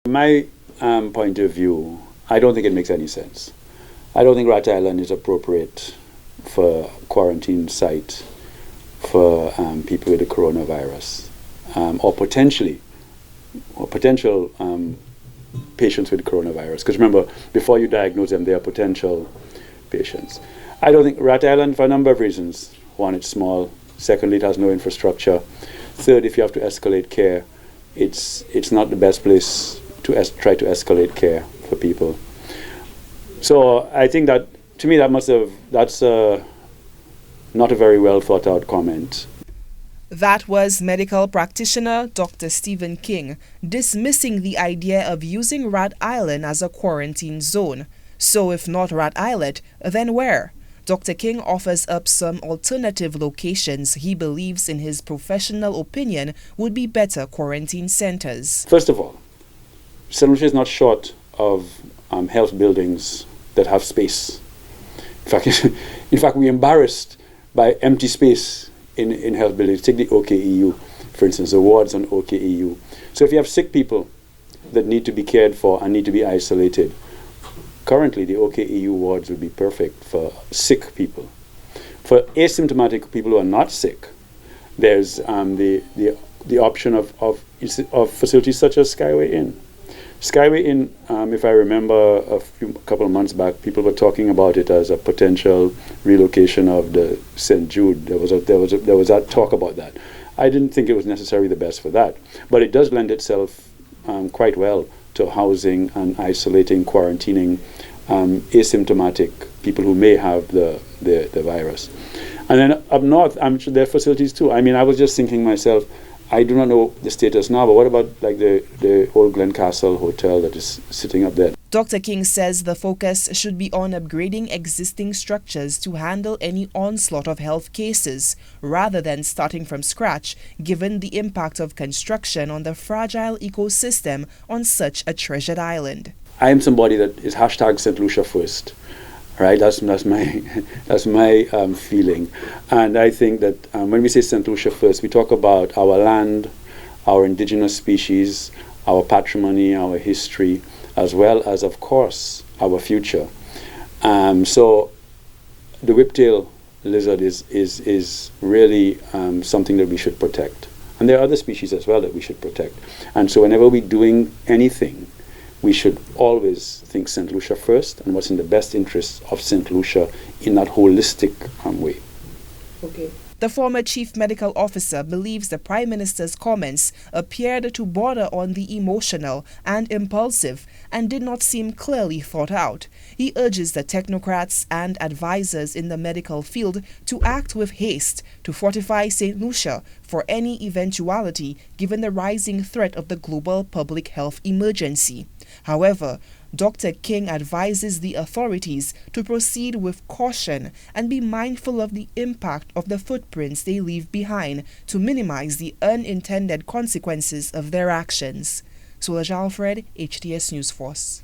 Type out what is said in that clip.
My point of view, I don't think it makes any sense. I don't think Rat Island is appropriate for quarantine site for people with the coronavirus or potential patients with coronavirus. Because remember, before you diagnose them, they are potential patients. I don't think Rat Island, for a number of reasons. One, it's small. Secondly, it has no infrastructure. Third, if you have to escalate care, it's not the best place to try to escalate care for people. So I think that, to me, that's not a very well thought out comment. That was medical practitioner Dr. Stephen King dismissing the idea of using Rat Island as a quarantine zone. So if not Rat Islet, then where? Dr. King offers up some alternative locations he believes, in his professional opinion, would be better quarantine centers. First of all, St. Lucia is not short of health buildings that have space. In fact, we're embarrassed by empty space in health buildings. Take the OKEU, for instance, the wards on OKEU. So if you have sick people that need to be cared for and need to be isolated, currently the OKEU wards would be perfect for sick people. For asymptomatic people who are not sick, there's the option of facilities such as Skyway Inn. Skyway Inn, if I remember a couple of months back, people were talking about it as a potential relocation of the St. Jude. There was that talk about that. I didn't think it was necessarily the best for that, but it does lend itself quite well to housing and isolating, quarantining asymptomatic people who may have the virus. And then up north, I'm sure there are facilities too. I mean, I was just thinking myself, I do not know the status now, but what about like the old Glencastle Hotel that is sitting up there? Dr. King says the focus should be on upgrading existing structures to handle any onslaught of health cases, rather than starting from scratch, given the impact of construction on the fragile ecosystem on such a treasured island. I am somebody that is hashtag St. Lucia first. Right, that's my feeling, and I think that when we say St. Lucia first, we talk about our land, our indigenous species, our patrimony, our history, as well as, of course, our future. So the whiptail lizard is really something that we should protect, and there are other species as well that we should protect. And so whenever we're doing anything, we should always think St. Lucia first and what's in the best interest of St. Lucia in that holistic way. Okay. The former chief medical officer believes the Prime Minister's comments appeared to border on the emotional and impulsive and did not seem clearly thought out. He urges the technocrats and advisors in the medical field to act with haste to fortify St. Lucia for any eventuality given the rising threat of the global public health emergency. However, Dr. King advises the authorities to proceed with caution and be mindful of the impact of the footprints they leave behind to minimize the unintended consequences of their actions. Solange Alfred, HTS News Force.